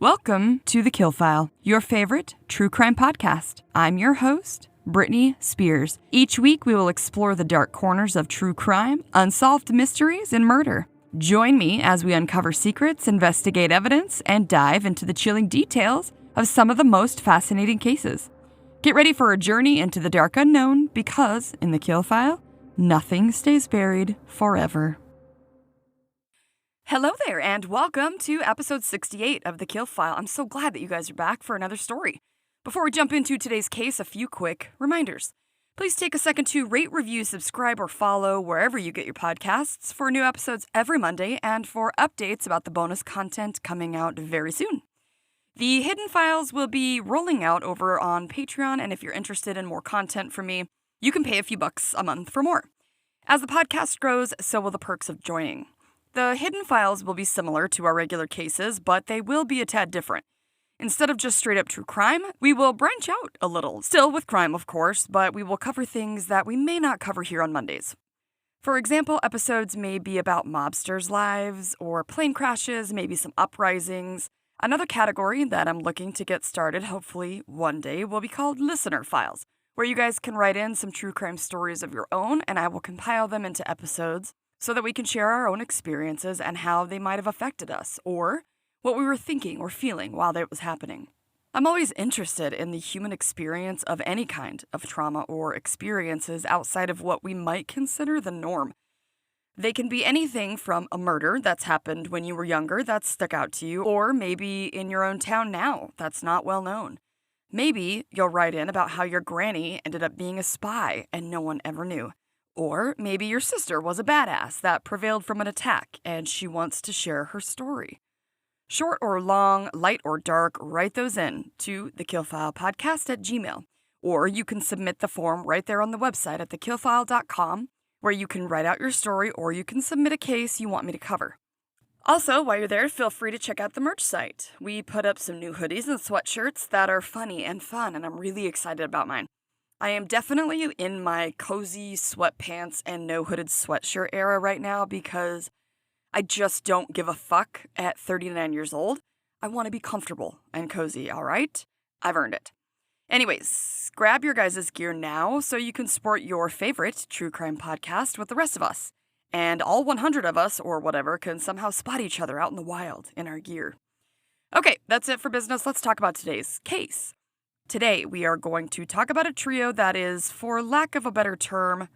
Welcome to TheKillFile, your favorite true crime podcast. I'm your host, Brittany Spears. Each week, we will explore the dark corners of true crime, unsolved mysteries, and murder. Join me as we uncover secrets, investigate evidence, and dive into the chilling details of some of the most fascinating cases. Get ready for a journey into the dark unknown because, in TheKillFile, nothing stays buried forever. Hello there, and welcome to episode 68 of TheKillFile. I'm so glad that you guys are back for another story. Before we jump into today's case, a few quick reminders. Please take a second to rate, review, subscribe, or follow wherever you get your podcasts for new episodes every Monday and for updates about the bonus content coming out very soon. The hidden files will be rolling out over on Patreon, and if you're interested in more content from me, you can pay a few bucks a month for more. As the podcast grows, so will the perks of joining. The hidden files will be similar to our regular cases, but they will be a tad different. Instead of just straight up true crime, we will branch out a little. Still with crime, of course, but we will cover things that we may not cover here on Mondays. For example, episodes may be about mobsters' lives, or plane crashes, maybe some uprisings. Another category that I'm looking to get started, hopefully one day, will be called listener files, where you guys can write in some true crime stories of your own, and I will compile them into episodes so that we can share our own experiences and how they might have affected us, or what we were thinking or feeling while that was happening. I'm always interested in the human experience of any kind of trauma or experiences outside of what we might consider the norm. They can be anything from a murder that's happened when you were younger that stuck out to you, or maybe in your own town now that's not well known. Maybe you'll write in about how your granny ended up being a spy and no one ever knew. Or maybe your sister was a badass that prevailed from an attack and she wants to share her story. Short or long, light or dark, write those in to thekillfilepodcast@gmail.com. Or you can submit the form right there on the website at thekillfile.com, where you can write out your story or you can submit a case you want me to cover. Also, while you're there, feel free to check out the merch site. We put up some new hoodies and sweatshirts that are funny and fun, and I'm really excited about mine. I am definitely in my cozy sweatpants and no hooded sweatshirt era right now because I just don't give a fuck at 39 years old. I want to be comfortable and cozy, all right? I've earned it. Anyways, grab your guys' gear now so you can support your favorite true crime podcast with the rest of us. And all 100 of us, or whatever, can somehow spot each other out in the wild in our gear. Okay, that's it for business. Let's talk about today's case. Today, we are going to talk about a trio that is, for lack of a better term,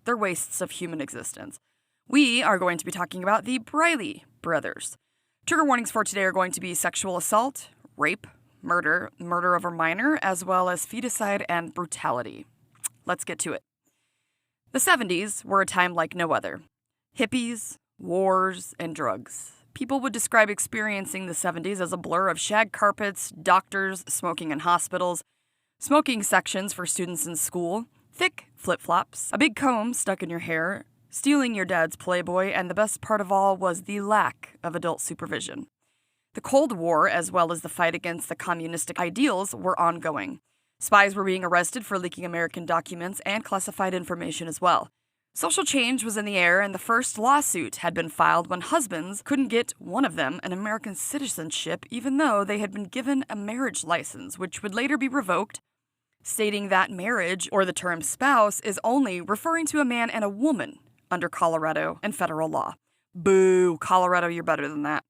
they're wastes of human existence. We are going to be talking about the Briley brothers. Trigger warnings for today are going to be sexual assault, rape, murder of a minor, as well as feticide and brutality. Let's get to it. The 70s were a time like no other. Hippies, wars, and drugs. People would describe experiencing the 70s as a blur of shag carpets, doctors, smoking in hospitals, smoking sections for students in school, thick flip-flops, a big comb stuck in your hair, stealing your dad's Playboy, and the best part of all was the lack of adult supervision. The Cold War, as well as the fight against the communistic ideals, were ongoing. Spies were being arrested for leaking American documents and classified information as well. Social change was in the air, and the first lawsuit had been filed when husbands couldn't get one of them an American citizenship even though they had been given a marriage license, which would later be revoked, stating that marriage, or the term spouse, is only referring to a man and a woman under Colorado and federal law. Boo, Colorado, you're better than that.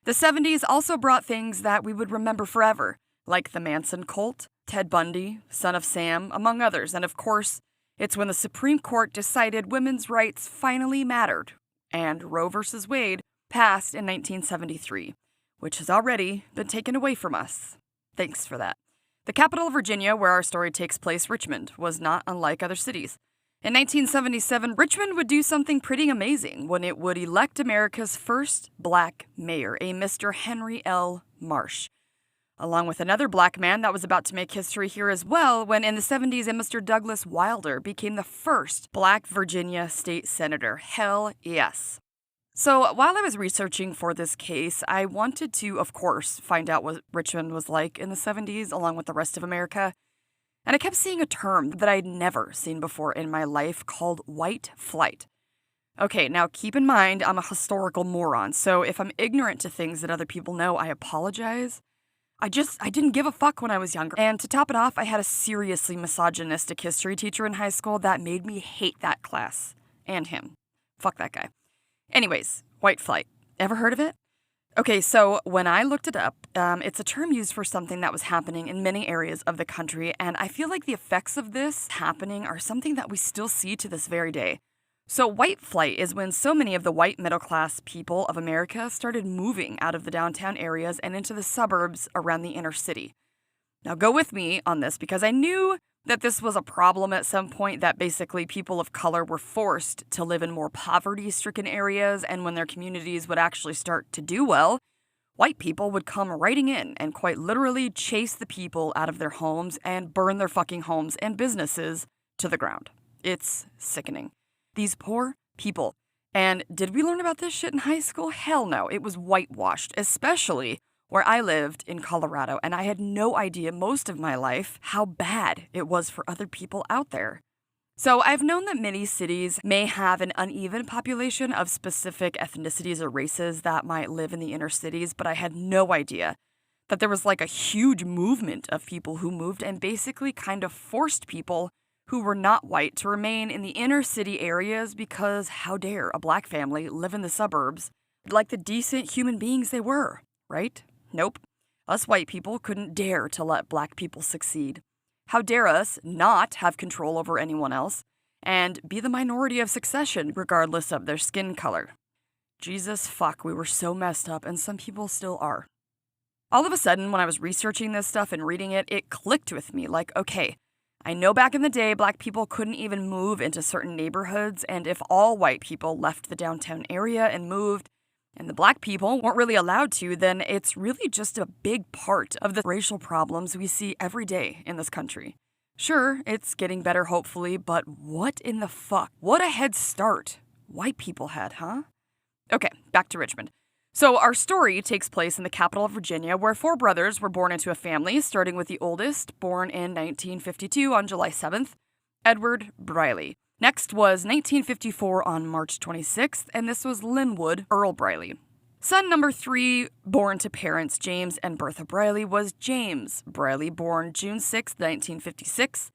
The 70s also brought things that we would remember forever, like the Manson cult, Ted Bundy, Son of Sam, among others, and of course, it's when the Supreme Court decided women's rights finally mattered, and Roe v. Wade passed in 1973, which has already been taken away from us. Thanks for that. The capital of Virginia, where our story takes place, Richmond, was not unlike other cities. In 1977, Richmond would do something pretty amazing when it would elect America's first black mayor, a Mr. Henry L. Marsh, along with another black man that was about to make history here as well, when in the 70s a Mr. Douglas Wilder became the first black Virginia state senator. Hell yes. So while I was researching for this case, I wanted to, of course, find out what Richmond was like in the 70s along with the rest of America. And I kept seeing a term that I'd never seen before in my life called white flight. Okay, now keep in mind I'm a historical moron, so if I'm ignorant to things that other people know, I apologize. I didn't give a fuck when I was younger. And to top it off, I had a seriously misogynistic history teacher in high school that made me hate that class. And him. Fuck that guy. Anyways, white flight. Ever heard of it? Okay, so when I looked it up, it's a term used for something that was happening in many areas of the country, and I feel like the effects of this happening are something that we still see to this very day. So white flight is when so many of the white middle-class people of America started moving out of the downtown areas and into the suburbs around the inner city. Now go with me on this because I knew that this was a problem at some point, that basically people of color were forced to live in more poverty-stricken areas, and when their communities would actually start to do well, white people would come riding in and quite literally chase the people out of their homes and burn their fucking homes and businesses to the ground. It's sickening. These poor people. And did we learn about this shit in high school? Hell no. It was whitewashed, especially where I lived in Colorado, and I had no idea most of my life how bad it was for other people out there. So I've known that many cities may have an uneven population of specific ethnicities or races that might live in the inner cities, but I had no idea that there was like a huge movement of people who moved and basically kind of forced people who were not white to remain in the inner city areas because how dare a black family live in the suburbs like the decent human beings they were, right? Nope. Us white people couldn't dare to let black people succeed. How dare us not have control over anyone else and be the minority of succession regardless of their skin color. Jesus fuck, we were so messed up, and some people still are. All of a sudden, when I was researching this stuff and reading it, it clicked with me like, okay, I know back in the day, black people couldn't even move into certain neighborhoods, and if all white people left the downtown area and moved, and the black people weren't really allowed to, then it's really just a big part of the racial problems we see every day in this country. Sure, it's getting better hopefully, but what in the fuck? What a head start white people had, huh? Okay, back to Richmond. So our story takes place in the capital of Virginia, where 4 brothers were born into a family, starting with the oldest, born in 1952 on July 7th, Edward Briley. Next was 1954 on March 26th, and this was Linwood Earl Briley. Son number 3, born to parents James and Bertha Briley, was James Briley, born June 6, 1956.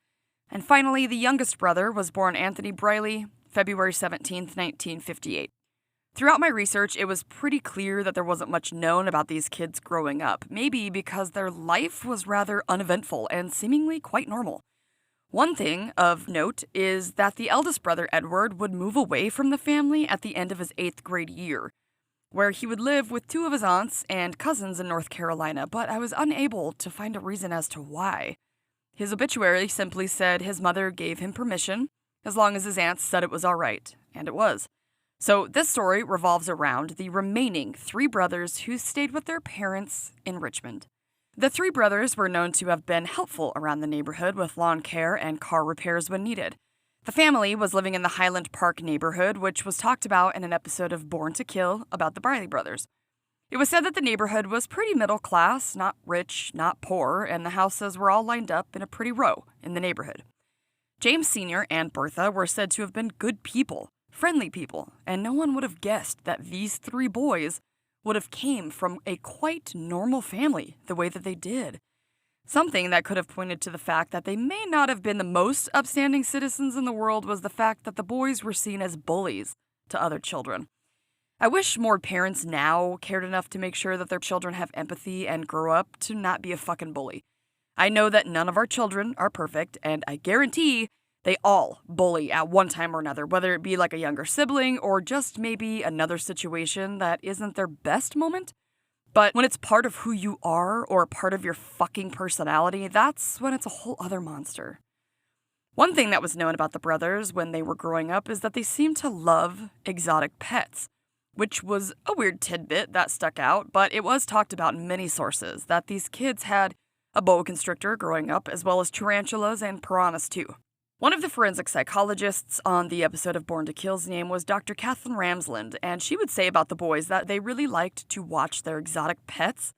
And finally, the youngest brother was born Anthony Briley, February 17, 1958. Throughout my research, it was pretty clear that there wasn't much known about these kids growing up, maybe because their life was rather uneventful and seemingly quite normal. One thing of note is that the eldest brother, Edward, would move away from the family at the end of his 8th grade year, where he would live with 2 of his aunts and cousins in North Carolina, but I was unable to find a reason as to why. His obituary simply said his mother gave him permission, as long as his aunts said it was all right, and it was. So this story revolves around the remaining 3 brothers who stayed with their parents in Richmond. The 3 brothers were known to have been helpful around the neighborhood with lawn care and car repairs when needed. The family was living in the Highland Park neighborhood, which was talked about in an episode of Born to Kill about the Briley brothers. It was said that the neighborhood was pretty middle class, not rich, not poor, and the houses were all lined up in a pretty row in the neighborhood. James Sr. and Bertha were said to have been good people, friendly people, and no one would have guessed that these 3 boys would have came from a quite normal family the way that they did. Something that could have pointed to the fact that they may not have been the most upstanding citizens in the world was the fact that the boys were seen as bullies to other children. I wish more parents now cared enough to make sure that their children have empathy and grow up to not be a fucking bully. I know that none of our children are perfect, and I guarantee they all bully at one time or another, whether it be like a younger sibling or just maybe another situation that isn't their best moment. But when it's part of who you are or part of your fucking personality, that's when it's a whole other monster. One thing that was known about the brothers when they were growing up is that they seemed to love exotic pets, which was a weird tidbit that stuck out, but it was talked about in many sources that these kids had a boa constrictor growing up, as well as tarantulas and piranhas too. One of the forensic psychologists on the episode of Born to Kill's name was Dr. Kathleen Ramsland, and she would say about the boys that they really liked to watch their exotic pets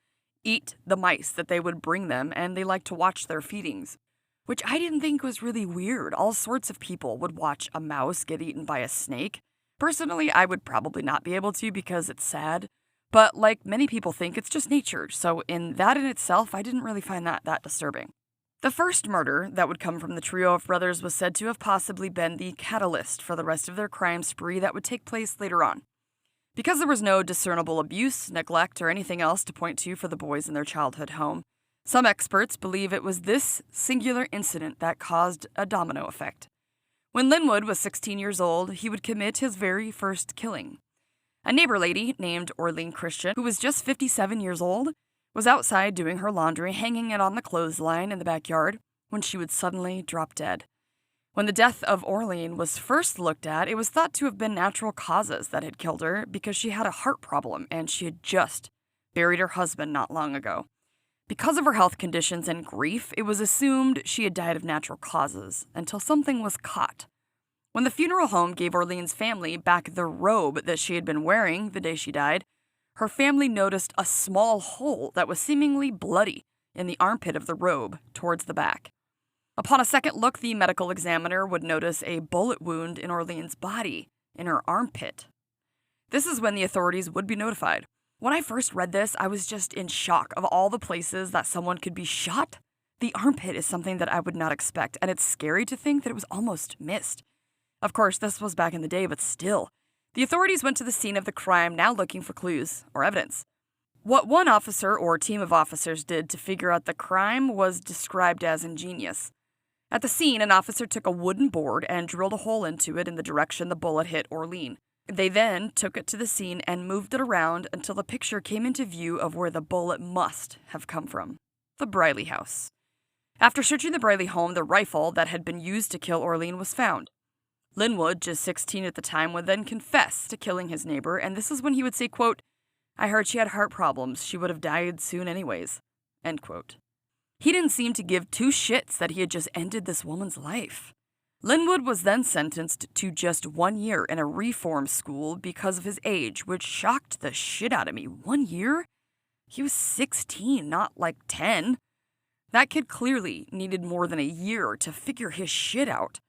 eat the mice that they would bring them, and they liked to watch their feedings, which I didn't think was really weird. All sorts of people would watch a mouse get eaten by a snake. Personally, I would probably not be able to because it's sad, but like many people think, it's just nature, so in itself, I didn't really find that disturbing. The first murder that would come from the trio of brothers was said to have possibly been the catalyst for the rest of their crime spree that would take place later on. Because there was no discernible abuse, neglect, or anything else to point to for the boys in their childhood home, some experts believe it was this singular incident that caused a domino effect. When Linwood was 16 years old, he would commit his very first killing. A neighbor lady named Orlean Christian, who was just 57 years old, was outside doing her laundry, hanging it on the clothesline in the backyard, when she would suddenly drop dead. When the death of Orlean was first looked at, it was thought to have been natural causes that had killed her because she had a heart problem and she had just buried her husband not long ago. Because of her health conditions and grief, it was assumed she had died of natural causes until something was caught. When the funeral home gave Orlean's family back the robe that she had been wearing the day she died, her family noticed a small hole that was seemingly bloody in the armpit of the robe towards the back. Upon a second look, the medical examiner would notice a bullet wound in Orlean's body, in her armpit. This is when the authorities would be notified. When I first read this, I was just in shock of all the places that someone could be shot. The armpit is something that I would not expect, and it's scary to think that it was almost missed. Of course, this was back in the day, but still. The authorities went to the scene of the crime, now looking for clues or evidence. What one officer or team of officers did to figure out the crime was described as ingenious. At the scene, an officer took a wooden board and drilled a hole into it in the direction the bullet hit Orlean. They then took it to the scene and moved it around until the picture came into view of where the bullet must have come from, the Briley house. After searching the Briley home, the rifle that had been used to kill Orlean was found. Linwood, just 16 at the time, would then confess to killing his neighbor, and this is when he would say, quote, "I heard she had heart problems. She would have died soon anyways," end quote. He didn't seem to give two shits that he had just ended this woman's life. Linwood was then sentenced to just 1 year in a reform school because of his age, which shocked the shit out of me. 1 year? He was 16, not like 10. That kid clearly needed more than a year to figure his shit out.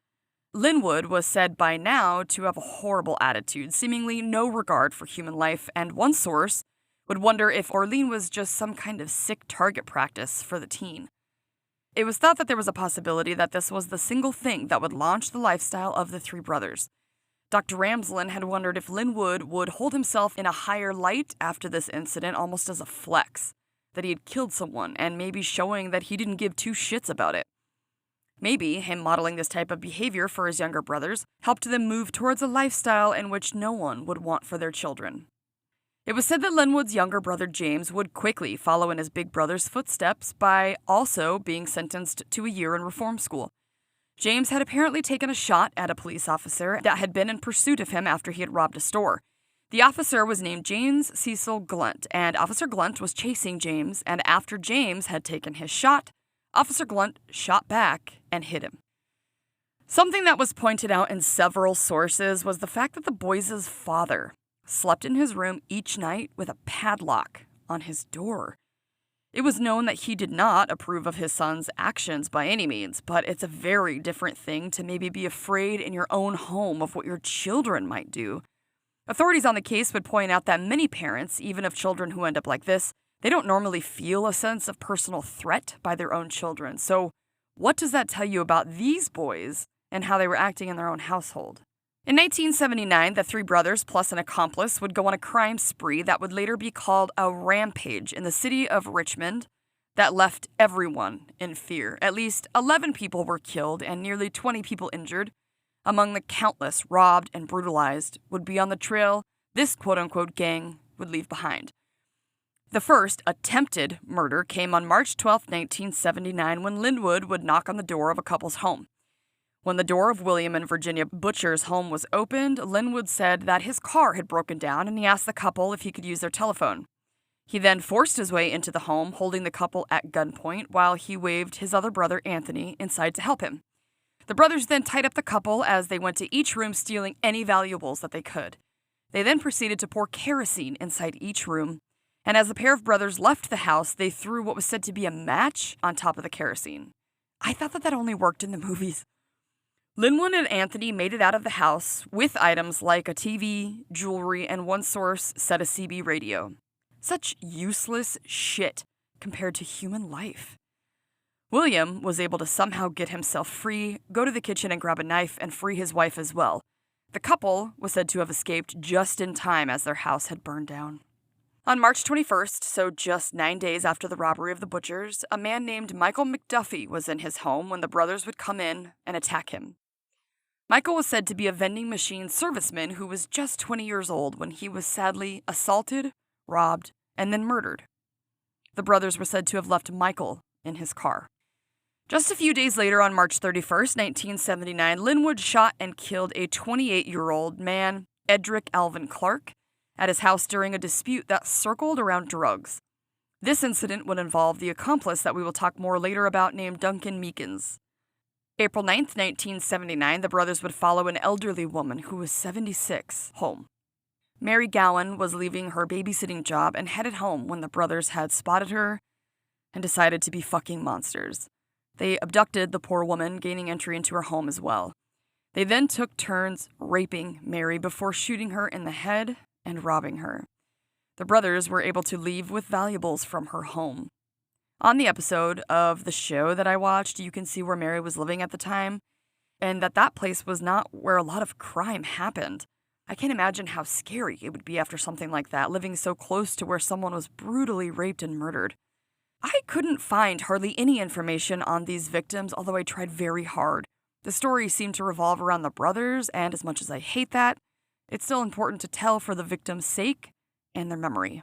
Linwood was said by now to have a horrible attitude, seemingly no regard for human life, and one source would wonder if Orlean was just some kind of sick target practice for the teen. It was thought that there was a possibility that this was the single thing that would launch the lifestyle of the three brothers. Dr. Ramslin had wondered if Linwood would hold himself in a higher light after this incident, almost as a flex, that he had killed someone and maybe showing that he didn't give two shits about it. Maybe him modeling this type of behavior for his younger brothers helped them move towards a lifestyle in which no one would want for their children. It was said that Linwood's younger brother James would quickly follow in his big brother's footsteps by also being sentenced to a year in reform school. James had apparently taken a shot at a police officer that had been in pursuit of him after he had robbed a store. The officer was named James Cecil Glunt, and Officer Glunt was chasing James, and after James had taken his shot, Officer Glunt shot back and hit him. Something that was pointed out in several sources was the fact that the boys' father slept in his room each night with a padlock on his door. It was known that he did not approve of his son's actions by any means, but it's a very different thing to maybe be afraid in your own home of what your children might do. Authorities on the case would point out that many parents, even of children who end up like this, they don't normally feel a sense of personal threat by their own children. So what does that tell you about these boys and how they were acting in their own household? In 1979, the three brothers plus an accomplice would go on a crime spree that would later be called a rampage in the city of Richmond that left everyone in fear. At least 11 people were killed and nearly 20 people injured. Among the countless robbed and brutalized would be on the trail this quote-unquote gang would leave behind. The first attempted murder came on March 12, 1979, when Linwood would knock on the door of a couple's home. When the door of William and Virginia Butcher's home was opened, Linwood said that his car had broken down and he asked the couple if he could use their telephone. He then forced his way into the home, holding the couple at gunpoint while he waved his other brother, Anthony, inside to help him. The brothers then tied up the couple as they went to each room, stealing any valuables that they could. They then proceeded to pour kerosene inside each room, and as the pair of brothers left the house, they threw what was said to be a match on top of the kerosene. I thought that only worked in the movies. Linwood and Anthony made it out of the house with items like a TV, jewelry, and one source said a CB radio. Such useless shit compared to human life. William was able to somehow get himself free, go to the kitchen and grab a knife and free his wife as well. The couple was said to have escaped just in time as their house had burned down. On March 21st, so just 9 days after the robbery of the butchers, a man named Michael McDuffie was in his home when the brothers would come in and attack him. Michael was said to be a vending machine serviceman who was just 20 years old when he was sadly assaulted, robbed, and then murdered. The brothers were said to have left Michael in his car. Just a few days later, on March 31st, 1979, Linwood shot and killed a 28-year-old man, Edric Alvin Clark, at his house during a dispute that circled around drugs. This incident would involve the accomplice that we will talk more later about named Duncan Meekins. April 9th, 1979, the brothers would follow an elderly woman who was 76 home. Mary Gowan was leaving her babysitting job and headed home when the brothers had spotted her and decided to be fucking monsters. They abducted the poor woman, gaining entry into her home as well. They then took turns raping Mary before shooting her in the head and robbing her. The brothers were able to leave with valuables from her home. On the episode of the show that I watched, you can see where Mary was living at the time, and that place was not where a lot of crime happened. I can't imagine how scary it would be after something like that, living so close to where someone was brutally raped and murdered. I couldn't find hardly any information on these victims, although I tried very hard. The story seemed to revolve around the brothers, and as much as I hate that, it's still important to tell for the victims' sake and their memory.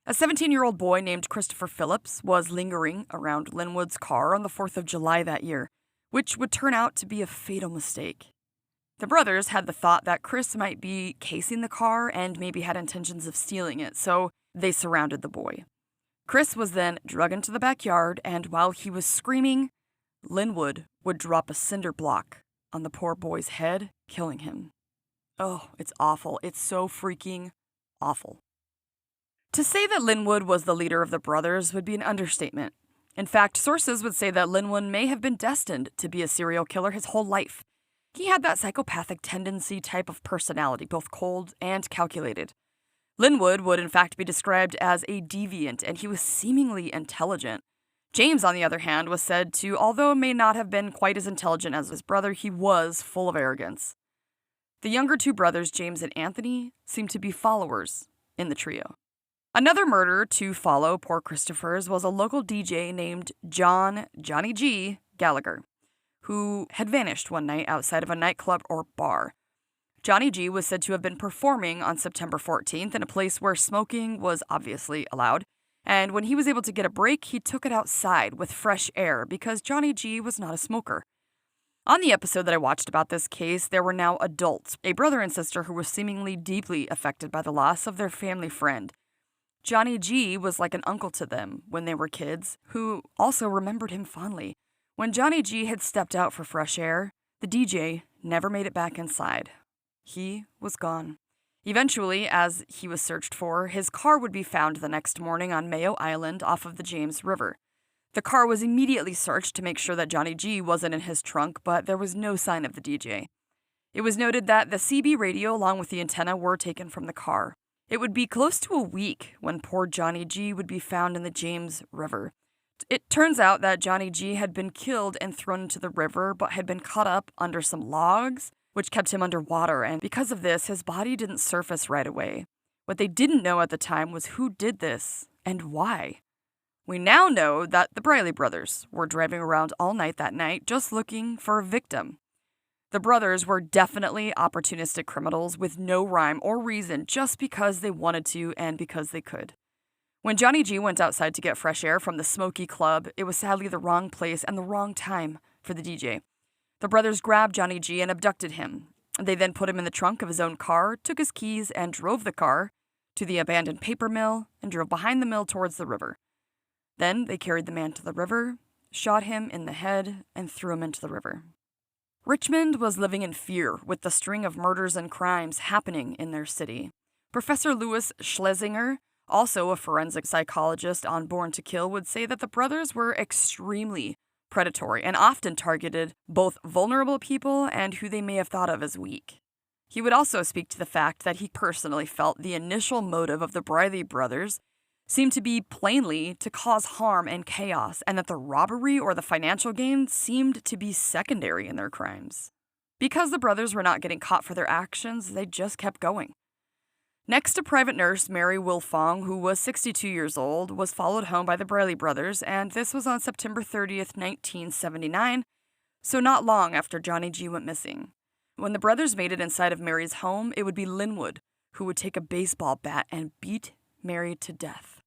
A 17-year-old boy named Christopher Phillips was lingering around Linwood's car on the 4th of July that year, which would turn out to be a fatal mistake. The brothers had the thought that Chris might be casing the car and maybe had intentions of stealing it, so they surrounded the boy. Chris was then dragged into the backyard, and while he was screaming, Linwood would drop a cinder block on the poor boy's head, killing him. Oh, it's awful. It's so freaking awful. To say that Linwood was the leader of the brothers would be an understatement. In fact, sources would say that Linwood may have been destined to be a serial killer his whole life. He had that psychopathic tendency type of personality, both cold and calculated. Linwood would in fact be described as a deviant, and he was seemingly intelligent. James, on the other hand, was said to, although may not have been quite as intelligent as his brother, he was full of arrogance. The younger two brothers, James and Anthony, seemed to be followers in the trio. Another murder to follow poor Christopher's was a local DJ named Johnny G. Gallagher, who had vanished one night outside of a nightclub or bar. Johnny G was said to have been performing on September 14th in a place where smoking was obviously allowed, and when he was able to get a break, he took it outside with fresh air because Johnny G was not a smoker. On the episode that I watched about this case, there were now adults, a brother and sister who were seemingly deeply affected by the loss of their family friend. Johnny G was like an uncle to them when they were kids, who also remembered him fondly. When Johnny G had stepped out for fresh air, the DJ never made it back inside. He was gone. Eventually, as he was searched for, his car would be found the next morning on Mayo Island off of the James River. The car was immediately searched to make sure that Johnny G wasn't in his trunk, but there was no sign of the DJ. It was noted that the CB radio along with the antenna were taken from the car. It would be close to a week when poor Johnny G would be found in the James River. It turns out that Johnny G had been killed and thrown into the river, but had been caught up under some logs, which kept him underwater, and because of this, his body didn't surface right away. What they didn't know at the time was who did this and why. We now know that the Briley brothers were driving around all night that night just looking for a victim. The brothers were definitely opportunistic criminals with no rhyme or reason just because they wanted to and because they could. When Johnny G went outside to get fresh air from the smoky club, it was sadly the wrong place and the wrong time for the DJ. The brothers grabbed Johnny G and abducted him. They then put him in the trunk of his own car, took his keys, and drove the car to the abandoned paper mill and drove behind the mill towards the river. Then they carried the man to the river, shot him in the head, and threw him into the river. Richmond was living in fear with the string of murders and crimes happening in their city. Professor Louis Schlesinger, also a forensic psychologist on Born to Kill, would say that the brothers were extremely predatory, and often targeted both vulnerable people and who they may have thought of as weak. He would also speak to the fact that he personally felt the initial motive of the Briley brothers seemed to be plainly to cause harm and chaos, and that the robbery or the financial gain seemed to be secondary in their crimes. Because the brothers were not getting caught for their actions, they just kept going. Next, a private nurse, Mary Wilfong, who was 62 years old, was followed home by the Briley brothers, and this was on September 30th, 1979, so not long after Johnny G went missing. When the brothers made it inside of Mary's home, it would be Linwood who would take a baseball bat and beat Mary to death.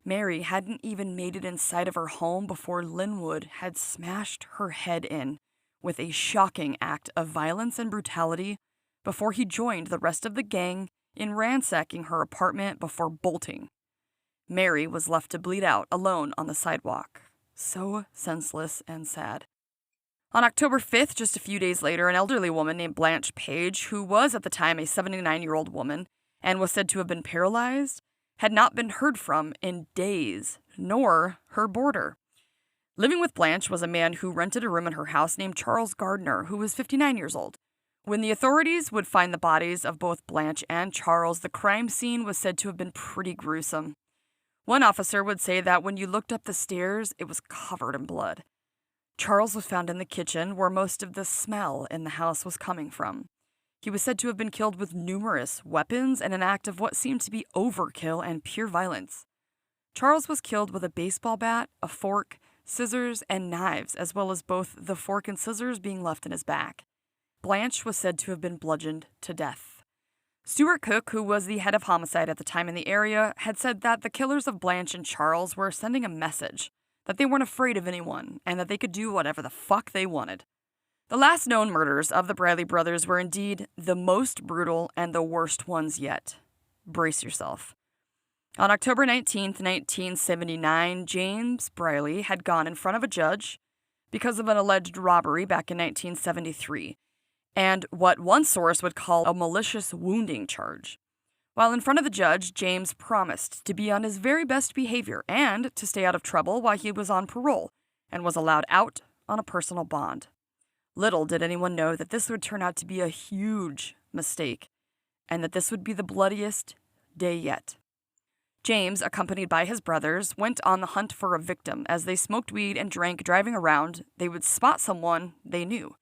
Mary hadn't even made it inside of her home before Linwood had smashed her head in with a shocking act of violence and brutality before he joined the rest of the gang in ransacking her apartment before bolting. Mary was left to bleed out alone on the sidewalk. So senseless and sad. On October 5th, just a few days later, an elderly woman named Blanche Page, who was at the time a 79-year-old woman and was said to have been paralyzed, had not been heard from in days, nor her boarder. Living with Blanche was a man who rented a room in her house named Charles Gardner, who was 59 years old. When the authorities would find the bodies of both Blanche and Charles, the crime scene was said to have been pretty gruesome. One officer would say that when you looked up the stairs, it was covered in blood. Charles was found in the kitchen, where most of the smell in the house was coming from. He was said to have been killed with numerous weapons in an act of what seemed to be overkill and pure violence. Charles was killed with a baseball bat, a fork, scissors, and knives, as well as both the fork and scissors being left in his back. Blanche was said to have been bludgeoned to death. Stuart Cook, who was the head of homicide at the time in the area, had said that the killers of Blanche and Charles were sending a message that they weren't afraid of anyone and that they could do whatever the fuck they wanted. The last known murders of the Briley brothers were indeed the most brutal and the worst ones yet. Brace yourself. On October 19th, 1979, James Briley had gone in front of a judge because of an alleged robbery back in 1973, and what one source would call a malicious wounding charge. While in front of the judge, James promised to be on his very best behavior and to stay out of trouble while he was on parole and was allowed out on a personal bond. Little did anyone know that this would turn out to be a huge mistake and that this would be the bloodiest day yet. James, accompanied by his brothers, went on the hunt for a victim. As they smoked weed and drank driving around, they would spot someone they knew.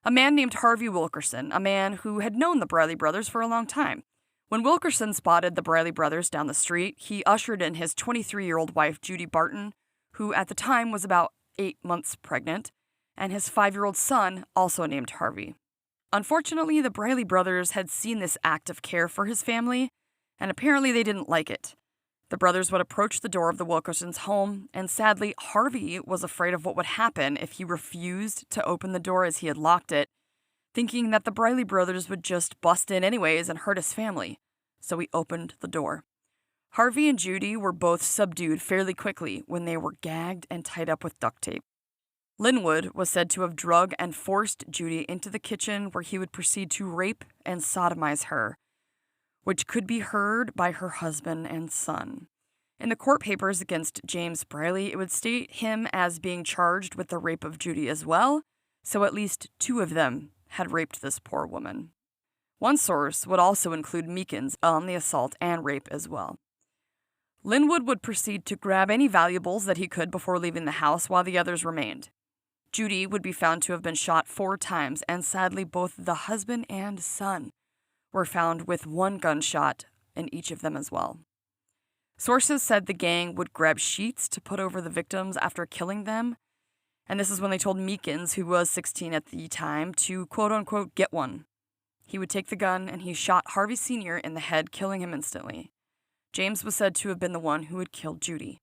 A man named Harvey Wilkerson, a man who had known the Briley brothers for a long time. When Wilkerson spotted the Briley brothers down the street, he ushered in his 23-year-old wife, Judy Barton, who at the time was about 8 months pregnant, and his 5-year-old son, also named Harvey. Unfortunately, the Briley brothers had seen this act of care for his family, and apparently they didn't like it. The brothers would approach the door of the Wilkersons' home, and sadly, Harvey was afraid of what would happen if he refused to open the door as he had locked it, thinking that the Briley brothers would just bust in anyways and hurt his family. So he opened the door. Harvey and Judy were both subdued fairly quickly when they were gagged and tied up with duct tape. Linwood was said to have drugged and forced Judy into the kitchen where he would proceed to rape and sodomize her, which could be heard by her husband and son. In the court papers against James Briley, it would state him as being charged with the rape of Judy as well, so at least 2 of them had raped this poor woman. One source would also include Meekins on the assault and rape as well. Linwood would proceed to grab any valuables that he could before leaving the house while the others remained. Judy would be found to have been shot 4 times, and sadly both the husband and son were found with 1 gunshot in each of them as well. Sources said the gang would grab sheets to put over the victims after killing them, and this is when they told Meekins, who was 16 at the time, to quote-unquote get one. He would take the gun, and he shot Harvey Sr. in the head, killing him instantly. James was said to have been the one who had killed Judy.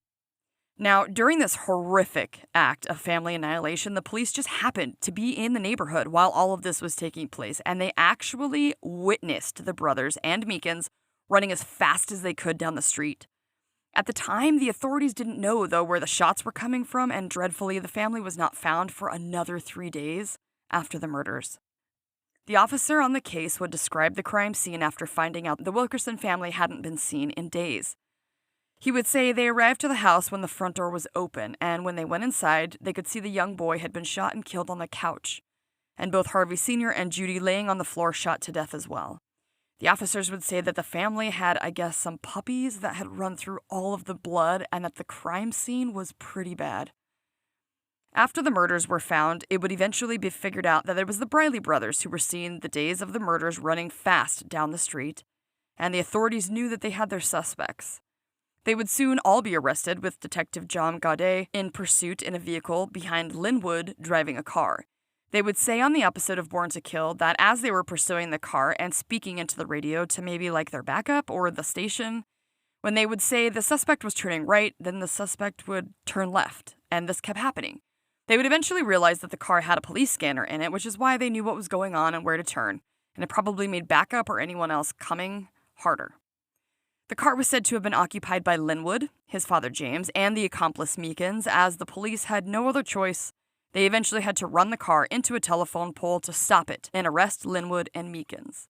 Now, during this horrific act of family annihilation, the police just happened to be in the neighborhood while all of this was taking place, and they actually witnessed the brothers and Meekins running as fast as they could down the street. At the time, the authorities didn't know, though, where the shots were coming from, and dreadfully, the family was not found for another 3 days after the murders. The officer on the case would describe the crime scene after finding out the Wilkerson family hadn't been seen in days. He would say they arrived to the house when the front door was open, and when they went inside, they could see the young boy had been shot and killed on the couch, and both Harvey Sr. and Judy laying on the floor shot to death as well. The officers would say that the family had, I guess, some puppies that had run through all of the blood and that the crime scene was pretty bad. After the murders were found, it would eventually be figured out that it was the Briley brothers who were seen the days of the murders running fast down the street, and the authorities knew that they had their suspects. They would soon all be arrested, with Detective John Gaudet in pursuit in a vehicle behind Linwood driving a car. They would say on the episode of Born to Kill that as they were pursuing the car and speaking into the radio to maybe like their backup or the station, when they would say the suspect was turning right, then the suspect would turn left, and this kept happening. They would eventually realize that the car had a police scanner in it, which is why they knew what was going on and where to turn, and it probably made backup or anyone else coming harder. The car was said to have been occupied by Linwood, his father James, and the accomplice Meekins, as the police had no other choice. They eventually had to run the car into a telephone pole to stop it and arrest Linwood and Meekins.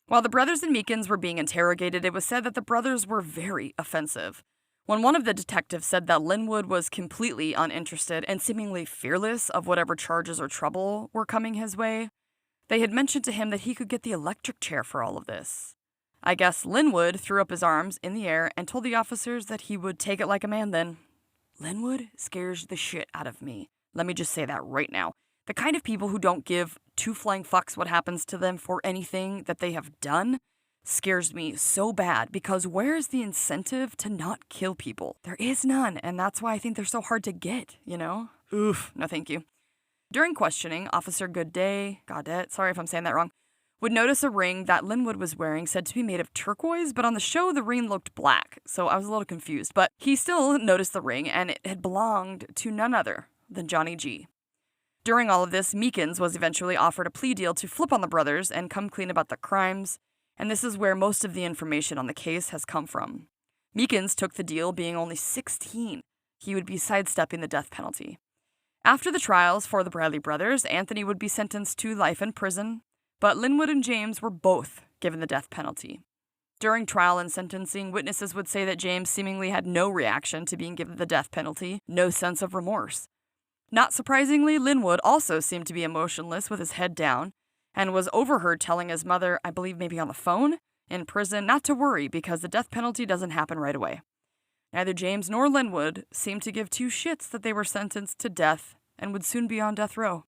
While the brothers and Meekins were being interrogated, it was said that the brothers were very offensive. When one of the detectives said that Linwood was completely uninterested and seemingly fearless of whatever charges or trouble were coming his way, they had mentioned to him that he could get the electric chair for all of this. I guess Linwood threw up his arms in the air and told the officers that he would take it like a man then. Linwood scares the shit out of me. Let me just say that right now. The kind of people who don't give two flying fucks what happens to them for anything that they have done scares me so bad, because where's the incentive to not kill people? There is none, and that's why I think they're so hard to get, you know? Oof, no thank you. During questioning, Officer Gaudet, sorry if I'm saying that wrong, would notice a ring that Linwood was wearing said to be made of turquoise, but on the show the ring looked black, so I was a little confused. But he still noticed the ring, and it had belonged to none other than Johnny G. During all of this, Meekins was eventually offered a plea deal to flip on the brothers and come clean about the crimes, and this is where most of the information on the case has come from. Meekins took the deal being only 16. He would be sidestepping the death penalty. After the trials for the Briley brothers, Anthony would be sentenced to life in prison, but Linwood and James were both given the death penalty. During trial and sentencing, witnesses would say that James seemingly had no reaction to being given the death penalty, no sense of remorse. Not surprisingly, Linwood also seemed to be emotionless with his head down, and was overheard telling his mother, I believe maybe on the phone, in prison, not to worry because the death penalty doesn't happen right away. Neither James nor Linwood seemed to give two shits that they were sentenced to death and would soon be on death row.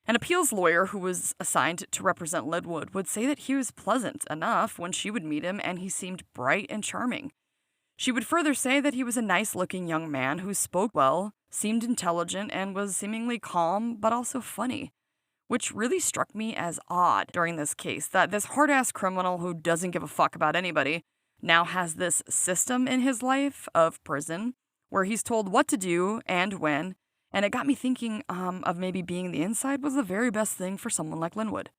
An appeals lawyer who was assigned to represent Linwood would say that he was pleasant enough when she would meet him and he seemed bright and charming. She would further say that he was a nice-looking young man who spoke well, seemed intelligent, and was seemingly calm but also funny, which really struck me as odd during this case, that this hard-ass criminal who doesn't give a fuck about anybody now has this system in his life of prison where he's told what to do and when, and it got me thinking of maybe being the inside was the very best thing for someone like Linwood.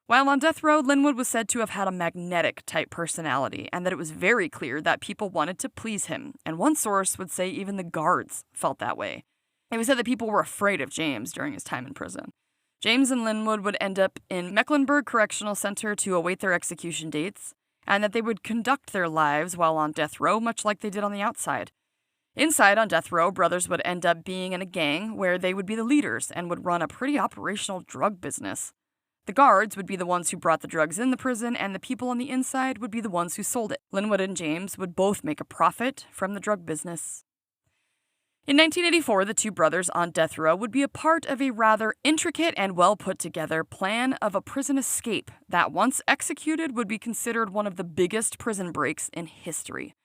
While on death row, Linwood was said to have had a magnetic-type personality, and that it was very clear that people wanted to please him, and one source would say even the guards felt that way. It was said that people were afraid of James during his time in prison. James and Linwood would end up in Mecklenburg Correctional Center to await their execution dates, and that they would conduct their lives while on death row much like they did on the outside. Inside on death row, brothers would end up being in a gang where they would be the leaders and would run a pretty operational drug business. The guards would be the ones who brought the drugs in the prison, and the people on the inside would be the ones who sold it. Linwood and James would both make a profit from the drug business. In 1984, the two brothers on death row would be a part of a rather intricate and well-put-together plan of a prison escape that, once executed, would be considered one of the biggest prison breaks in history.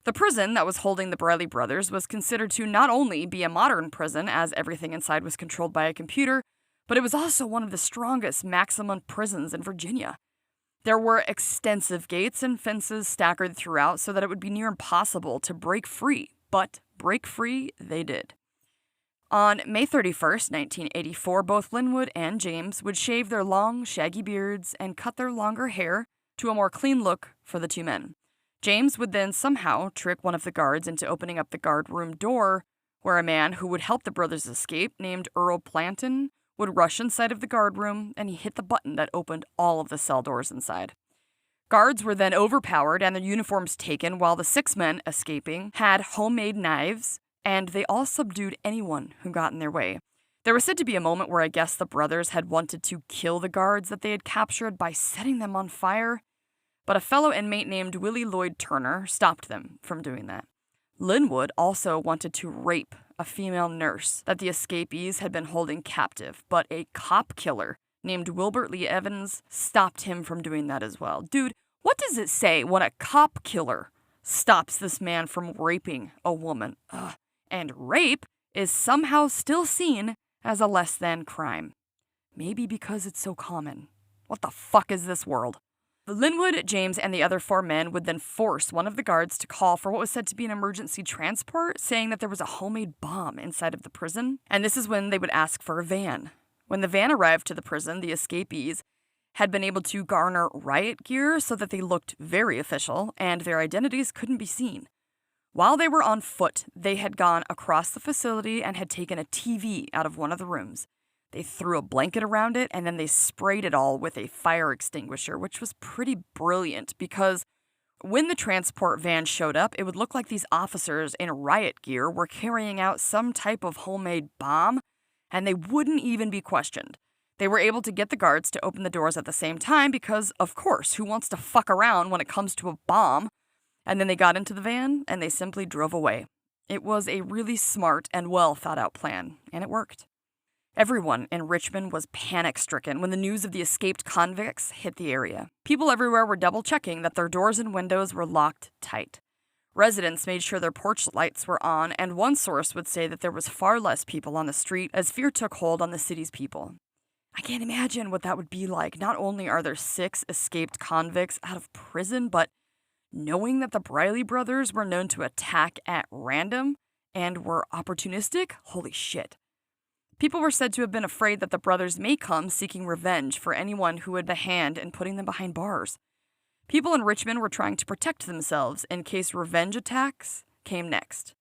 The prison that was holding the Briley brothers was considered to not only be a modern prison, as everything inside was controlled by a computer, but it was also one of the strongest maximum prisons in Virginia. There were extensive gates and fences staggered throughout so that it would be near impossible to break free, but break free they did. On May 31st, 1984, both Linwood and James would shave their long, shaggy beards and cut their longer hair to a more clean look for the two men. James would then somehow trick one of the guards into opening up the guard room door, where a man who would help the brothers escape, named Earl Planton, would rush inside of the guard room, and he hit the button that opened all of the cell doors inside. Guards were then overpowered and their uniforms taken, while the 6 men escaping had homemade knives, and they all subdued anyone who got in their way. There was said to be a moment where I guess the brothers had wanted to kill the guards that they had captured by setting them on fire, but a fellow inmate named Willie Lloyd Turner stopped them from doing that. Linwood also wanted to rape a female nurse that the escapees had been holding captive, but a cop killer named Wilbert Lee Evans stopped him from doing that as well. Dude, what does it say when a cop killer stops this man from raping a woman? Ugh. And rape is somehow still seen as a less than crime. Maybe because it's so common. What the fuck is this world? Linwood, James, and the other 4 men would then force one of the guards to call for what was said to be an emergency transport, saying that there was a homemade bomb inside of the prison, and this is when they would ask for a van. When the van arrived to the prison, the escapees had been able to garner riot gear so that they looked very official, and their identities couldn't be seen. While they were on foot, they had gone across the facility and had taken a TV out of one of the rooms. They threw a blanket around it, and then they sprayed it all with a fire extinguisher, which was pretty brilliant because when the transport van showed up, it would look like these officers in riot gear were carrying out some type of homemade bomb, and they wouldn't even be questioned. They were able to get the guards to open the doors at the same time because, of course, who wants to fuck around when it comes to a bomb? And then they got into the van, and they simply drove away. It was a really smart and well-thought-out plan, and it worked. Everyone in Richmond was panic-stricken when the news of the escaped convicts hit the area. People everywhere were double-checking that their doors and windows were locked tight. Residents made sure their porch lights were on, and one source would say that there was far less people on the street as fear took hold on the city's people. I can't imagine what that would be like. Not only are there 6 escaped convicts out of prison, but knowing that the Briley brothers were known to attack at random and were opportunistic, holy shit. People were said to have been afraid that the brothers may come seeking revenge for anyone who had a hand in putting them behind bars. People in Richmond were trying to protect themselves in case revenge attacks came next.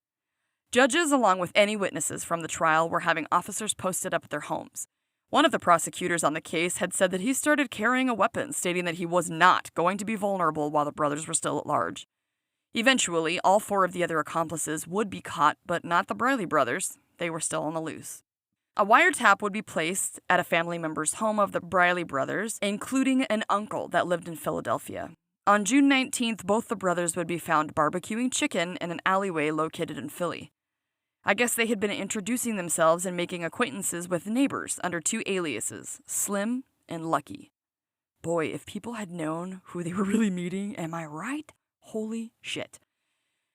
Judges, along with any witnesses from the trial, were having officers posted up at their homes. One of the prosecutors on the case had said that he started carrying a weapon, stating that he was not going to be vulnerable while the brothers were still at large. Eventually, all 4 of the other accomplices would be caught, but not the Briley brothers. They were still on the loose. A wiretap would be placed at a family member's home of the Briley brothers, including an uncle that lived in Philadelphia. On June 19th, both the brothers would be found barbecuing chicken in an alleyway located in Philly. I guess they had been introducing themselves and making acquaintances with neighbors under 2 aliases, Slim and Lucky. Boy, if people had known who they were really meeting, am I right? Holy shit.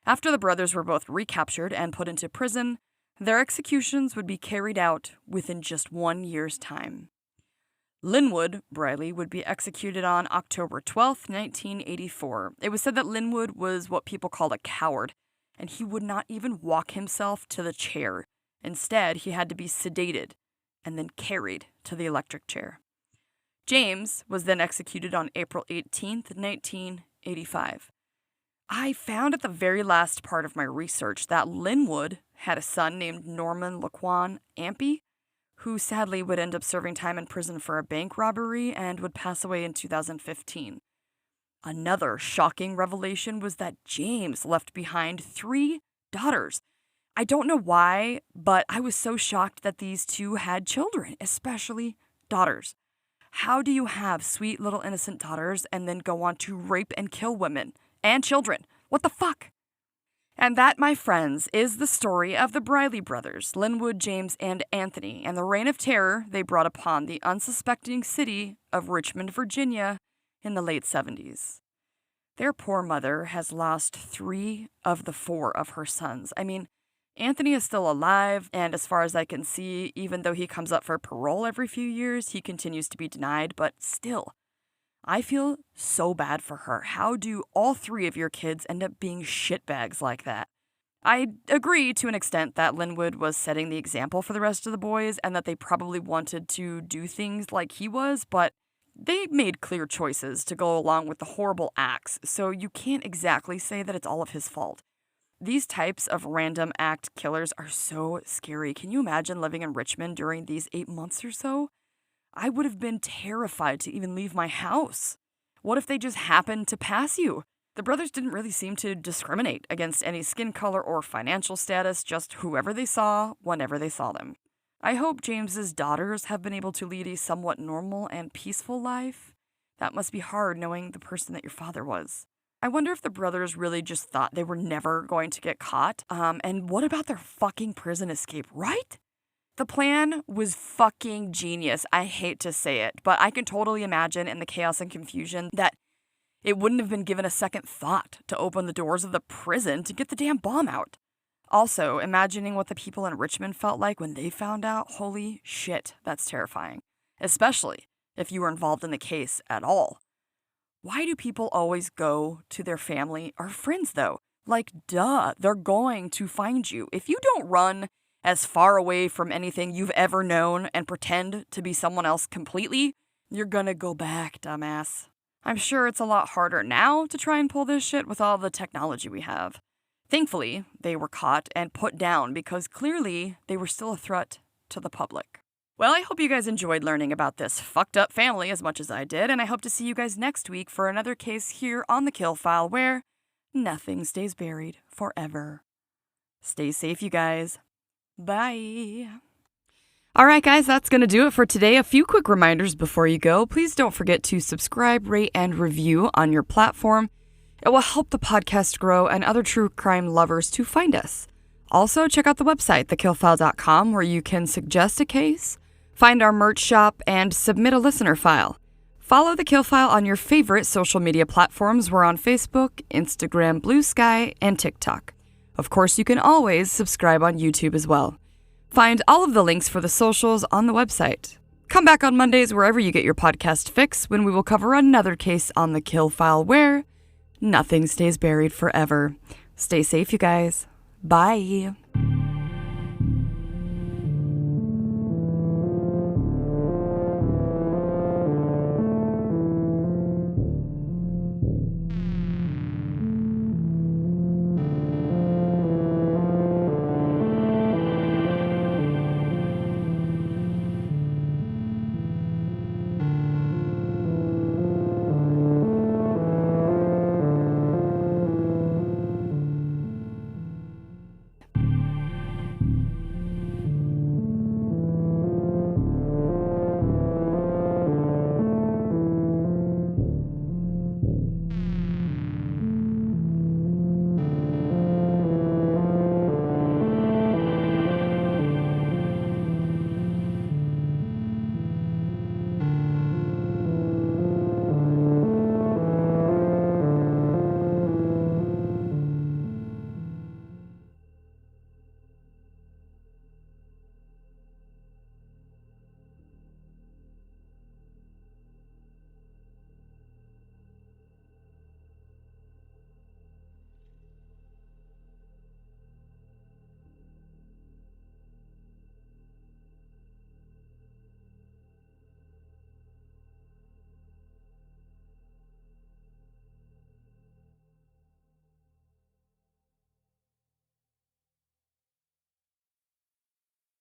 After the brothers were both recaptured and put into prison, their executions would be carried out within just 1 year's time. Linwood Briley would be executed on October 12, 1984. It was said that Linwood was what people called a coward, and he would not even walk himself to the chair. Instead, he had to be sedated and then carried to the electric chair. James was then executed on April 18, 1985. I found at the very last part of my research that Linwood had a son named Norman Laquan Ampey, who sadly would end up serving time in prison for a bank robbery and would pass away in 2015. Another shocking revelation was that James left behind 3 daughters. I don't know why, but I was so shocked that these 2 had children, especially daughters. How do you have sweet little innocent daughters and then go on to rape and kill women and children? What the fuck? And that, my friends, is the story of the Briley brothers, Linwood, James, and Anthony, and the reign of terror they brought upon the unsuspecting city of Richmond, Virginia, in the late 70s. Their poor mother has lost 3 of the 4 of her sons. I mean, Anthony is still alive, and as far as I can see, even though he comes up for parole every few years, he continues to be denied, but still, I feel so bad for her. How do all 3 of your kids end up being shitbags like that? I agree to an extent that Linwood was setting the example for the rest of the boys and that they probably wanted to do things like he was, but they made clear choices to go along with the horrible acts, so you can't exactly say that it's all of his fault. These types of random act killers are so scary. Can you imagine living in Richmond during these 8 months or so? I would have been terrified to even leave my house. What if they just happened to pass you? The brothers didn't really seem to discriminate against any skin color or financial status, just whoever they saw, whenever they saw them. I hope James's daughters have been able to lead a somewhat normal and peaceful life. That must be hard knowing the person that your father was. I wonder if the brothers really just thought they were never going to get caught. And what about their fucking prison escape, right? The plan was fucking genius. I hate to say it, but I can totally imagine in the chaos and confusion that it wouldn't have been given a second thought to open the doors of the prison to get the damn bomb out. Also, imagining what the people in Richmond felt like when they found out, holy shit, that's terrifying. Especially if you were involved in the case at all. Why do people always go to their family or friends, though? Like, duh, they're going to find you. If you don't run as far away from anything you've ever known and pretend to be someone else completely, you're gonna go back, dumbass. I'm sure it's a lot harder now to try and pull this shit with all the technology we have. Thankfully, they were caught and put down because clearly they were still a threat to the public. Well, I hope you guys enjoyed learning about this fucked up family as much as I did, and I hope to see you guys next week for another case here on The Kill File where nothing stays buried forever. Stay safe, you guys. Bye. All right, guys, that's going to do it for today. A few quick reminders before you go. Please don't forget to subscribe, rate, and review on your platform. It will help the podcast grow and other true crime lovers to find us. Also, check out the website, TheKillFile.com, where you can suggest a case, find our merch shop, and submit a listener file. Follow The Kill File on your favorite social media platforms. We're on Facebook, Instagram, Blue Sky, and TikTok. Of course, you can always subscribe on YouTube as well. Find all of the links for the socials on the website. Come back on Mondays wherever you get your podcast fix when we will cover another case on The Kill File where nothing stays buried forever. Stay safe, you guys. Bye.